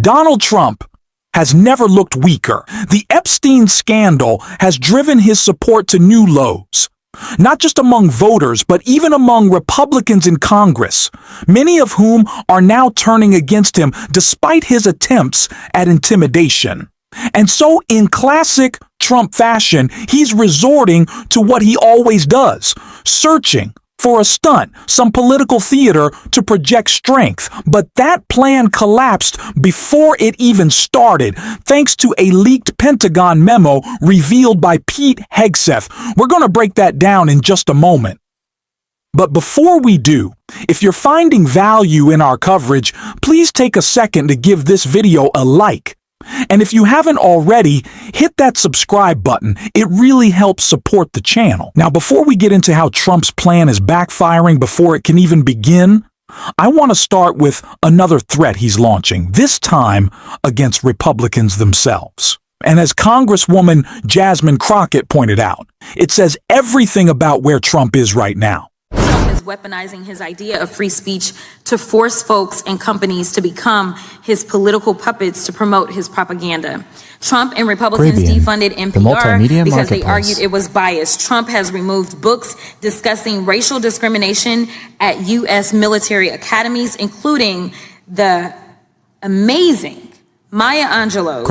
Donald Trump has never looked weaker. The Epstein scandal has driven his support to new lows, not just among voters, but even among Republicans in Congress, many of whom are now turning against him despite his attempts at intimidation. And so, in classic Trump fashion, he's resorting to what he always does, searching for a stunt, some political theater to project strength. But that plan collapsed before it even started, thanks to a leaked Pentagon memo revealed by Pete Hegseth. We're going to break that down in just a moment. But before we do, if you're finding value in our coverage, please take a second to give this video a like. And if you haven't already, hit that subscribe button. It really helps support the channel. Now, before we get into how Trump's plan is backfiring before it can even begin, I want to start with another threat he's launching, this time against Republicans themselves. And as Congresswoman Jasmine Crockett pointed out, it says everything about where Trump is right now. Trump is weaponizing his idea of free speech to force folks and companies to become his political puppets to promote his propaganda. Trump and Republicans defunded NPR because they argued it was biased. Trump has removed books discussing racial discrimination at U.S. military academies, including the amazing Maya Angelou's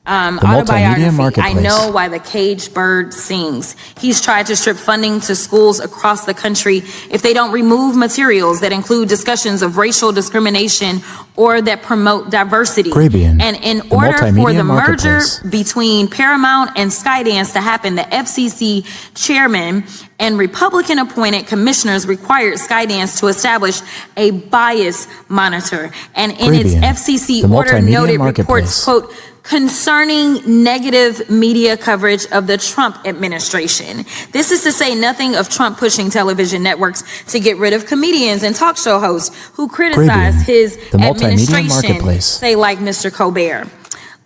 autobiography, I Know Why the Caged Bird Sings. He's tried to strip funding to schools across the country if they don't remove materials that include discussions of racial discrimination or that promote diversity. And in order for the merger between Paramount and Skydance to happen, the FCC chairman and Republican-appointed commissioners required Skydance to establish a bias monitor. And in its FCC order noted reports, quote, concerning negative media coverage of the Trump administration. This is to say nothing of Trump pushing television networks to get rid of comedians and talk show hosts who criticize his administration, say like Mr. Colbert.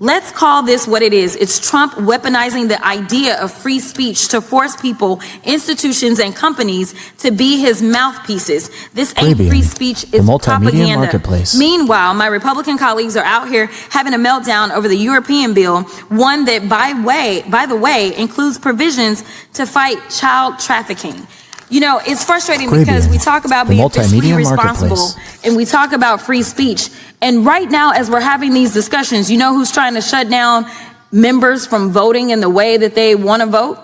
Let's call this what it is. It's Trump weaponizing the idea of free speech to force people, institutions, and companies to be his mouthpieces. This ain't free speech, it's propaganda. Meanwhile, my Republican colleagues are out here having a meltdown over the European bill, one that, by the way, includes provisions to fight child trafficking. You know, it's frustrating because we talk about being fiscally responsible and we talk about free speech. And right now, as we're having these discussions, you know who's trying to shut down members from voting in the way that they want to vote?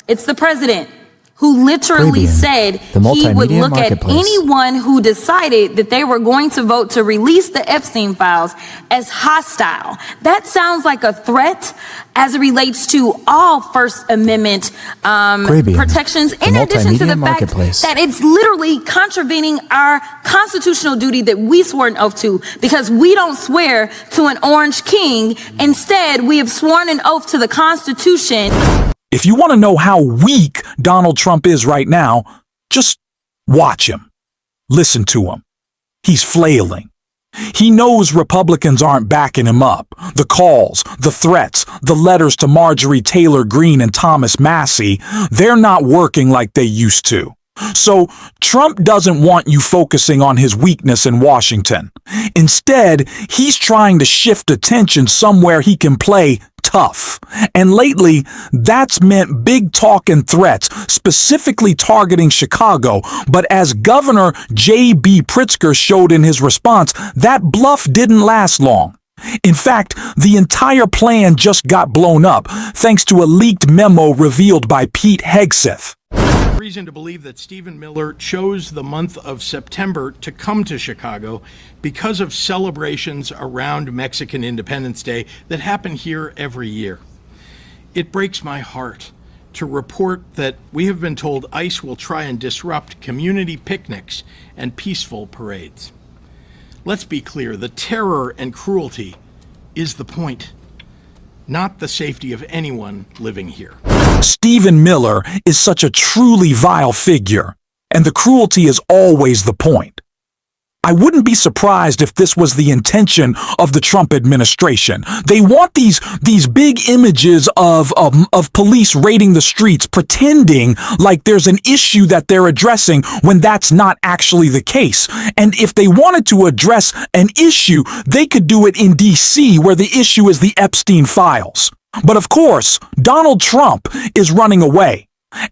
It's the president, who literally said he would look at anyone who decided that they were going to vote to release the Epstein files as hostile. That sounds like a threat as it relates to all First Amendment protections, in addition to the fact that it's literally contravening our constitutional duty that we swore an oath to, because we don't swear to an orange king. Instead, we have sworn an oath to the Constitution. If you want to know how weak Donald Trump is right now, just watch him. Listen to him. He's flailing. He knows Republicans aren't backing him up. The calls, the threats, the letters to Marjorie Taylor Greene and Thomas Massie, they're not working like they used to. So Trump doesn't want you focusing on his weakness in Washington. Instead, he's trying to shift attention somewhere he can play tough. And lately, that's meant big talk and threats, specifically targeting Chicago. But as Governor J.B. Pritzker showed in his response, that bluff didn't last long. In fact, the entire plan just got blown up, thanks to a leaked memo revealed by Pete Hegseth. Reason to believe that Stephen Miller chose the month of September to come to Chicago because of celebrations around Mexican Independence Day that happen here every year. It breaks my heart to report that we have been told ICE will try and disrupt community picnics and peaceful parades. Let's be clear, the terror and cruelty is the point, not the safety of anyone living here. Stephen Miller is such a truly vile figure, and the cruelty is always the point. I wouldn't be surprised if this was the intention of the Trump administration. They want these big images of police raiding the streets, pretending like there's an issue that they're addressing when that's not actually the case. And if they wanted to address an issue, they could do it in D.C., where the issue is the Epstein files. But of course, Donald Trump is running away.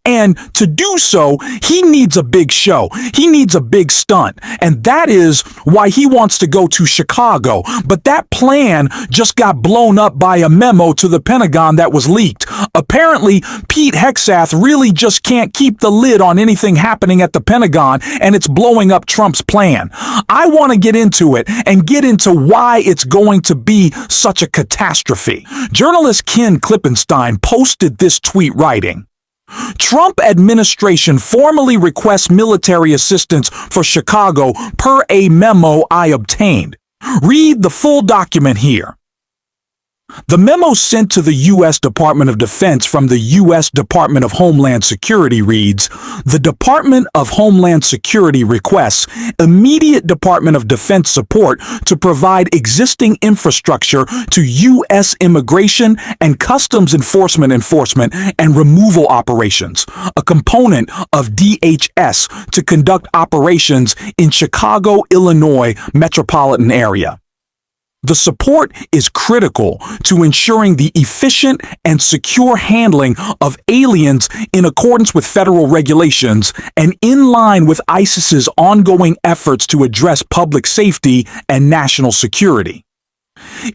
And to do so, he needs a big show. He needs a big stunt. And that is why he wants to go to Chicago. But that plan just got blown up by a memo to the Pentagon that was leaked. Apparently, Pete Hegseth really just can't keep the lid on anything happening at the Pentagon, and it's blowing up Trump's plan. I want to get into it and get into why it's going to be such a catastrophe. Journalist Ken Klippenstein posted this tweet writing, Trump administration formally requests military assistance for Chicago per a memo I obtained. Read the full document here. The memo sent to the U.S. Department of Defense from the U.S. Department of Homeland Security reads, the Department of Homeland Security requests immediate Department of Defense support to provide existing infrastructure to U.S. immigration and customs enforcement and removal operations, a component of DHS to conduct operations in Chicago, Illinois metropolitan area. The support is critical to ensuring the efficient and secure handling of aliens in accordance with federal regulations and in line with ISIS's ongoing efforts to address public safety and national security.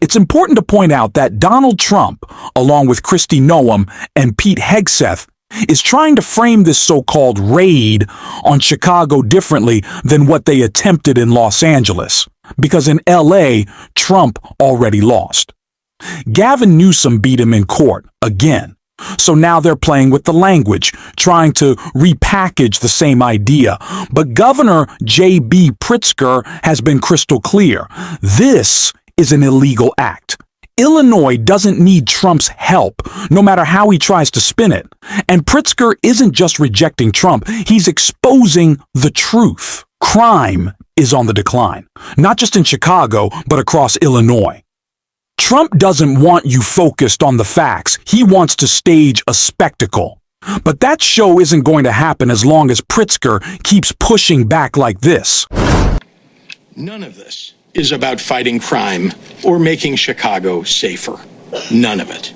It's important to point out that Donald Trump, along with Kristi Noem and Pete Hegseth, is trying to frame this so-called raid on Chicago differently than what they attempted in Los Angeles. Because in L.A., Trump already lost. Gavin Newsom beat him in court again. So now they're playing with the language, trying to repackage the same idea. But Governor J.B. Pritzker has been crystal clear. This is an illegal act. Illinois doesn't need Trump's help, no matter how he tries to spin it. And Pritzker isn't just rejecting Trump, he's exposing the truth. Crime is on the decline, not just in Chicago, but across Illinois. Trump doesn't want you focused on the facts. He wants to stage a spectacle. But that show isn't going to happen as long as Pritzker keeps pushing back like this. None of this is about fighting crime or making Chicago safer. None of it.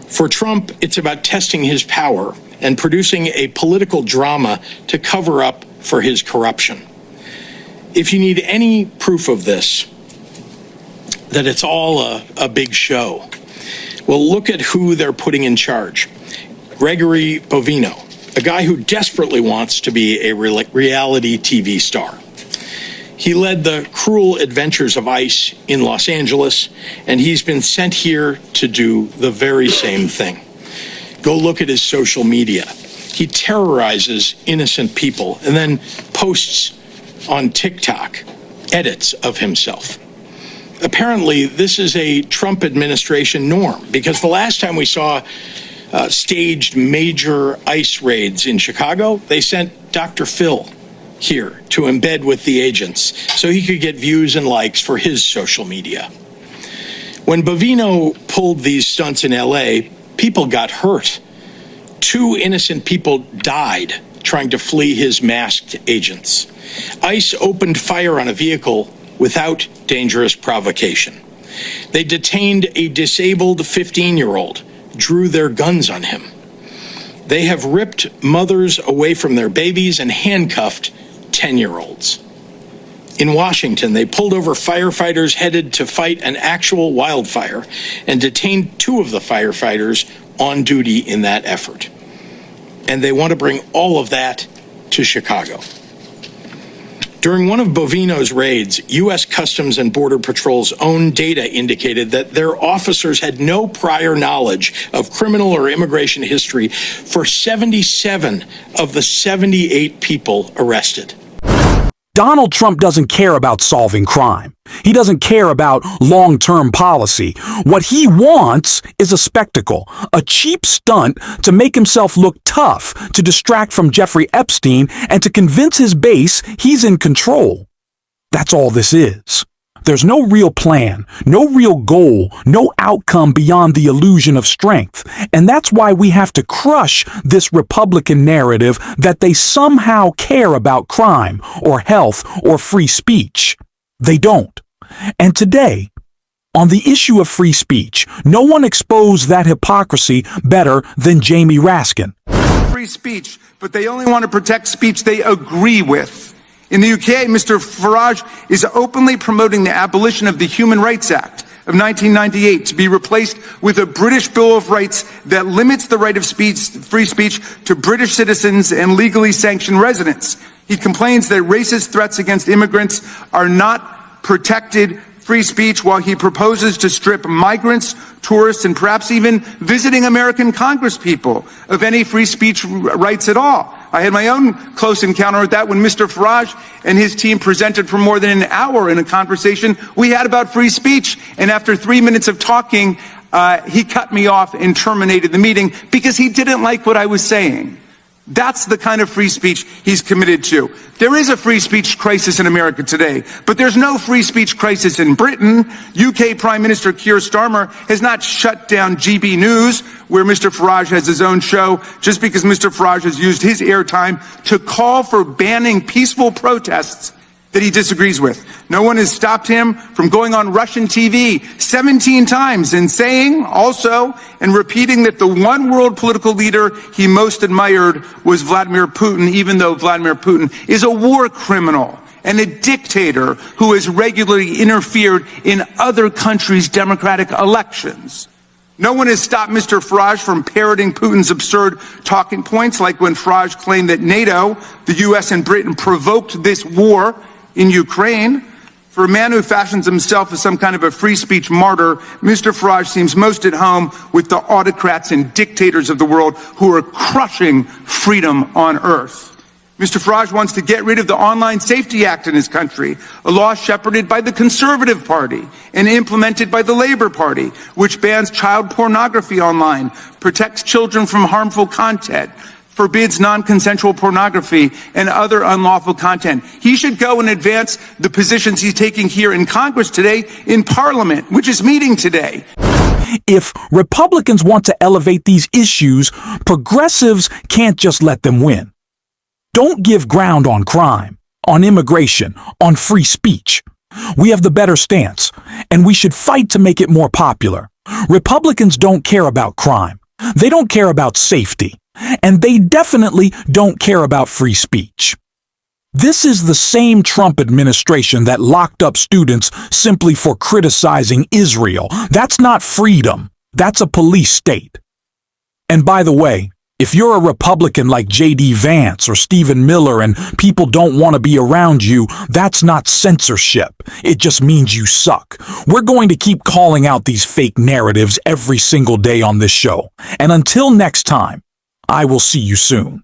For Trump, it's about testing his power and producing a political drama to cover up for his corruption. If you need any proof of this, that it's all a big show, well, look at who they're putting in charge. Gregory Bovino, a guy who desperately wants to be a reality TV star. He led the cruel adventures of ICE in Los Angeles, and he's been sent here to do the very same thing. Go look at his social media. He terrorizes innocent people and then posts on TikTok edits of himself. Apparently, this is a Trump administration norm, because the last time we saw staged major ICE raids in Chicago, they sent Dr. Phil here to embed with the agents so he could get views and likes for his social media. When Bovino pulled these stunts in LA, people got hurt. 2 innocent people died trying to flee his masked agents. ICE opened fire on a vehicle without dangerous provocation. They detained a disabled 15-year-old, drew their guns on him. They have ripped mothers away from their babies and handcuffed 10-year-olds. In Washington, they pulled over firefighters headed to fight an actual wildfire and detained 2 of the firefighters on duty in that effort. And they want to bring all of that to Chicago. During one of Bovino's raids, U.S. Customs and Border Patrol's own data indicated that their officers had no prior knowledge of criminal or immigration history for 77 of the 78 people arrested. Donald Trump doesn't care about solving crime. He doesn't care about long-term policy. What he wants is a spectacle, a cheap stunt to make himself look tough, to distract from Jeffrey Epstein, and to convince his base he's in control. That's all this is. There's no real plan, no real goal, no outcome beyond the illusion of strength. And that's why we have to crush this Republican narrative that they somehow care about crime or health or free speech. They don't. And today, on the issue of free speech, no one exposed that hypocrisy better than Jamie Raskin. Free speech, but they only want to protect speech they agree with. In the UK, Mr. Farage is openly promoting the abolition of the Human Rights Act of 1998 to be replaced with a British Bill of Rights that limits the right of free speech to British citizens and legally sanctioned residents. He complains that racist threats against immigrants are not protected free speech, while he proposes to strip migrants, tourists, and perhaps even visiting American congresspeople of any free speech rights at all. I had my own close encounter with that when Mr. Farage and his team presented for more than an hour in a conversation we had about free speech. And after 3 minutes of talking, he cut me off and terminated the meeting because he didn't like what I was saying. That's the kind of free speech he's committed to. There is a free speech crisis in America today, but there's no free speech crisis in Britain. UK Prime Minister Keir Starmer has not shut down GB News, where Mr. Farage has his own show, just because Mr. Farage has used his airtime to call for banning peaceful protests that he disagrees with. No one has stopped him from going on Russian TV 17 times and saying also and repeating that the one world political leader he most admired was Vladimir Putin, even though Vladimir Putin is a war criminal and a dictator who has regularly interfered in other countries' democratic elections. No one has stopped Mr. Farage from parroting Putin's absurd talking points, like when Farage claimed that NATO, the US and Britain provoked this war in Ukraine. For a man who fashions himself as some kind of a free speech martyr, Mr. Farage seems most at home with the autocrats and dictators of the world who are crushing freedom on earth. Mr. Farage wants to get rid of the Online Safety Act in his country, a law shepherded by the Conservative Party and implemented by the Labour Party, which bans child pornography online, protects children from harmful content, forbids non-consensual pornography and other unlawful content. He should go and advance the positions he's taking here in Congress today in Parliament, which is meeting today. If Republicans want to elevate these issues, progressives can't just let them win. Don't give ground on crime, on immigration, on free speech. We have the better stance, and we should fight to make it more popular. Republicans don't care about crime. They don't care about safety. And they definitely don't care about free speech. This is the same Trump administration that locked up students simply for criticizing Israel. That's not freedom. That's a police state. And by the way, if you're a Republican like J.D. Vance or Stephen Miller and people don't want to be around you, that's not censorship. It just means you suck. We're going to keep calling out these fake narratives every single day on this show. And until next time, I will see you soon.